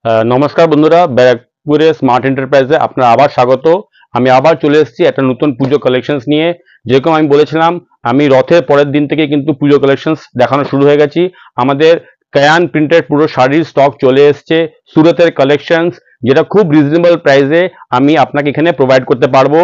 নমস্কার বন্ধুরা, ব্যারাকপুরে স্মার্ট এন্টারপ্রাইজে আপনার আবার স্বাগত। আমি আবার চলে এসেছি একটা নতুন পুজো কালেকশনস নিয়ে। যেরকম আমি বলেছিলাম, আমি রথের পরের দিন থেকে কিন্তু পুজো কালেকশনস দেখানো শুরু হয়ে গেছি। আমাদের কায়ান প্রিন্টের পুরো শাড়ির স্টক চলে এসছে, সুরতের কালেকশনস, যেটা খুব রিজনেবল প্রাইসে আমি আপনাকে এখানে প্রোভাইড করতে পারবো।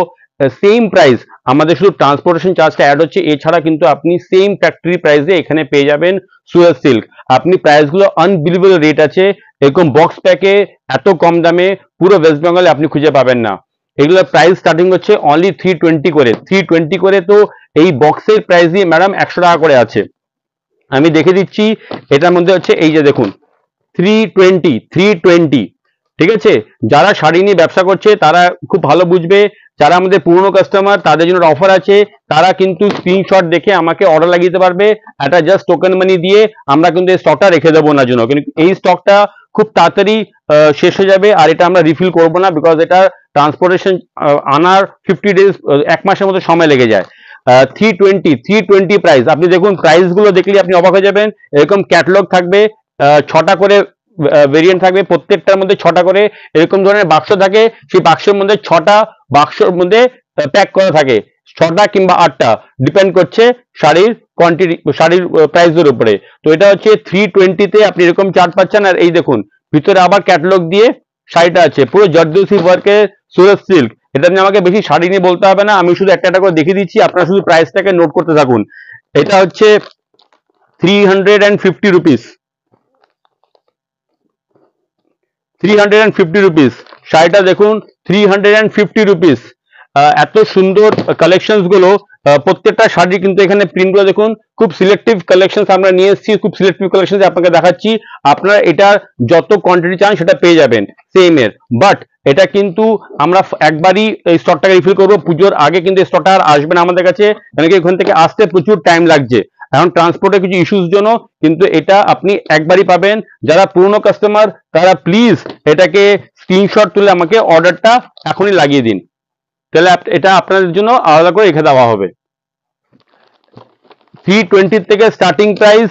সেম প্রাইস, আমাদের শুধু ট্রান্সপোর্টেশন চার্জটা অ্যাড হচ্ছে, এছাড়া কিন্তু আপনি সেম ফ্যাক্টরি প্রাইসে এখানে পেয়ে যাবেন সুরত সিল্ক। আপনি প্রাইসগুলো আনবিলিভেবল রেট আছে, এরকম বক্স প্যাকে এত কম দামে পুরো ওয়েস্ট বেঙ্গলে আপনি খুঁজে পাবেন না। এগুলোর প্রাইস স্টার্টিং হচ্ছে অনলি 320 করে, 320 করে। তো এই বক্সের প্রাইসই ম্যাডাম 100 টাকা করে আছে। আমি দেখে দিচ্ছি, এটার মধ্যে হচ্ছে এই যে দেখুন 320, ঠিক আছে। যারা শাড়ি নিয়ে ব্যবসা করছে তারা খুব ভালো বুঝবে। যারা আমাদের পুরনো কাস্টমার, তাদের জন্য অফার আছে। তারা কিন্তু স্ক্রিনশট দেখে আমাকে অর্ডার লাগিয়ে দিতে পারবে। একটা জাস্ট টোকেন মানি দিয়ে আমরা কিন্তু এই স্টকটা রেখে দেবো না জন্য, কিন্তু এই স্টকটা খুব তাড়াতাড়ি শেষ হয়ে যাবে, আর এটা আমরা রিফিল করবো না, বিকজ এটা ট্রান্সপোর্টেশন আনার 50 ডেজ, 1 মাসের মতো সময় লেগে যায়। 320 প্রাইস। আপনি দেখুন, প্রাইস গুলো দেখলে আপনি অবাক হয়ে যাবেন। এরকম ক্যাটালগ থাকবে, 6টা করে ভেরিয়েন্ট থাকবে, প্রত্যেকটার মধ্যে 6টা করে এরকম ধরনের বাক্স থাকে। সেই বাক্সের মধ্যে 6টা বাক্সের মধ্যে প্যাক করা থাকে, 6টা কিংবা 8টা, ডিপেন্ড করছে শাড়ির কোয়ান্টিটি, শাড়ির প্রাইসের উপরে। তো এটা হচ্ছে 320-তে আপনি এরকম চার্ট পাচ্ছেন। আর এই দেখুন, ভিতরে আবার ক্যাটালগ দিয়ে শাড়িটা আছে, পুরো জর্দোসি ওয়ার্কের সুরত সিল্ক। এটা নিয়ে আমাকে বেশি শাড়ি নিয়ে বলতে হবে না, আমি শুধু একটা একটা করে দেখিয়ে দিচ্ছি, আপনারা শুধু প্রাইসটাকে নোট করতে থাকুন। এটা হচ্ছে 350 রুপিস, 350 রুপিস। শাড়িটা দেখুন, 350 রুপিস। এত সুন্দর কালেকশনস গুলো, প্রত্যেকটা শাড়ি কিন্তু এখানে প্রিন্ট গুলো দেখুন, খুব সিলেক্টিভ কালেকশন আমরা নিয়ে এসেছি, খুব সিলেক্টিভ কালেকশন আপনাকে দেখাচ্ছি। আপনারা এটার যত কোয়ান্টিটি চান সেটা পেয়ে যাবেন সেম এর। বাট এটা কিন্তু আমরা একবারই এই স্টকটাকে রিফিল করবো, পুজোর আগে কিন্তু এই স্টকটা আর আসবে না আমাদের কাছে, কারণ কি ওখান থেকে আসতে প্রচুর টাইম লাগছে, এখন ট্রান্সপোর্টের কিছু ইস্যুস জন্য। কিন্তু এটা আপনি একবারই পাবেন। যারা পুরনো কাস্টমার তারা প্লিজ এটাকে স্ক্রিনশট তুলে আমাকে অর্ডারটা এখনই লাগিয়ে দিন, তাহলে এটা আপনাদের জন্য আলাদা করে রেখে দেওয়া হবে। 320 থেকে স্টার্টিং প্রাইস,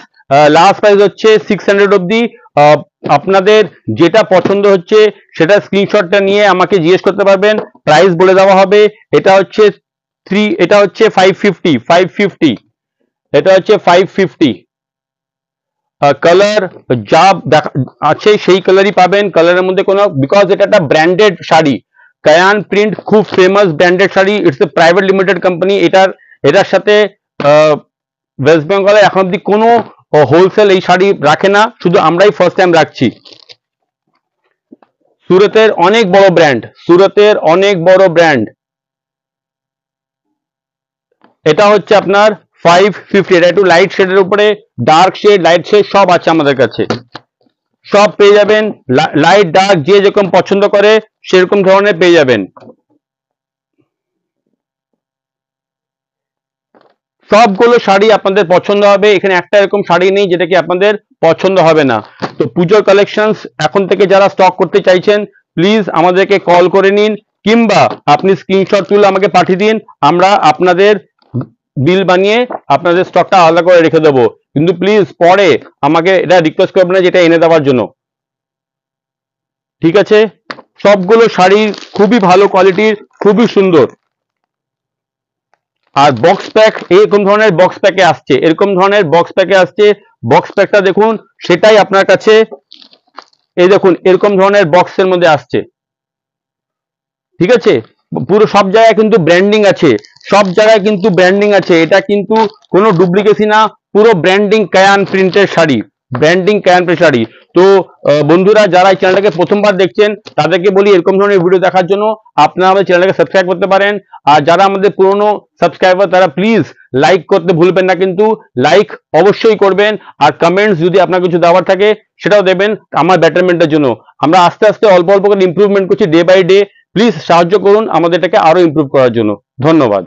লাস্ট প্রাইস হচ্ছে 600 অব্দি। আপনাদের যেটা পছন্দ হচ্ছে সেটা স্ক্রিনশটটা নিয়ে আমাকে জিজ্ঞেস করতে পারবেন, প্রাইস বলে দেওয়া হবে। এটা হচ্ছে 550, এটা হচ্ছে 550। কালার যা আছে সেই কালারই পাবেন, কালারের মধ্যে কোনো, বিকজ এটা একটা ব্র্যান্ডেড শাড়ি, কায়ান প্রিন্ট খুব famous branded sari, it's a private limited company. এটার সাথে ওয়েস্ট বেঙ্গলে এখন অব্দি কোনো হোলসেল এই শাড়ি রাখে না, শুধু আমরাই ফার্স্ট টাইম রাখছি। সুরতের অনেক বড় ব্র্যান্ড, সুরতের অনেক বড় ব্র্যান্ড। এটা হচ্ছে আপনার 550। এটা একটু লাইট শেডের উপরে, ডার্ক শেড, লাইট শেড সব আছে আমাদের কাছে, সব পেয়ে যাবেন। লাইট ডার্ক যে যেরকম পছন্দ করে সেরকম ধরনের পেয়ে যাবেন। সবগুলো শাড়ি আপনাদের পছন্দ হবে, এখানে একটা এরকম শাড়ি নেই যেটা কি আপনাদের পছন্দ হবে না। তো পুজোর কালেকশনস এখন থেকে যারা স্টক করতে চাইছেন, প্লিজ আমাদেরকে কল করে নিন, কিংবা আপনি স্ক্রিনশট তুলে আমাকে পাঠিয়ে দিন, আমরা আপনাদের বিল বানিয়ে আপনাদের স্টকটা আলাদা করে রেখে দেবো। কিন্তু প্লিজ পরে আমাকে এটা রিকোয়েস্ট করবেন না যেটা এনে দেওয়ার জন্য, ঠিক আছে। সবগুলো শাড়ি খুবই ভালো কোয়ালিটির, খুবই সুন্দর। আর বক্স প্যাক এরকম ধরনের বক্স প্যাকে আসছে, এরকম ধরনের বক্স প্যাকে আসছে। বক্স প্যাকটা দেখুন, সেটাই আপনার কাছে, এই দেখুন এরকম ধরনের বক্সের মধ্যে আসছে, ঠিক আছে। পুরো সব জায়গায় কিন্তু ব্র্যান্ডিং আছে, সব জায়গায় কিন্তু ব্র্যান্ডিং আছে, এটা কিন্তু কোনো ডুপ্লিকেসি না, পুরো ব্র্যান্ডিং কায়ান প্রিন্টের শাড়ি, ব্র্যান্ডিং কায়ান প্রিন্টের শাড়ি। তো বন্ধুরা, যারা এই চ্যানেলটাকে প্রথমবার দেখছেন তাদেরকে বলি, এরকম ধরনের ভিডিও দেখার জন্য আপনারা আমাদের চ্যানেলটাকে সাবস্ক্রাইব করতে পারেন। আর যারা আমাদের পুরনো সাবস্ক্রাইবার তারা প্লিজ লাইক করতে ভুলবেন না, কিন্তু লাইক অবশ্যই করবেন। আর কমেন্টস যদি আপনার কিছু দেওয়ার থাকে সেটাও দেবেন আমার বেটারমেন্টের জন্য। আমরা আস্তে আস্তে অল্প অল্প করে ইমপ্রুভমেন্ট করছি ডে বাই ডে, প্লিজ সাহায্য করুন আমাদের এটাকে আরো ইমপ্রুভ করার জন্য। ধন্যবাদ।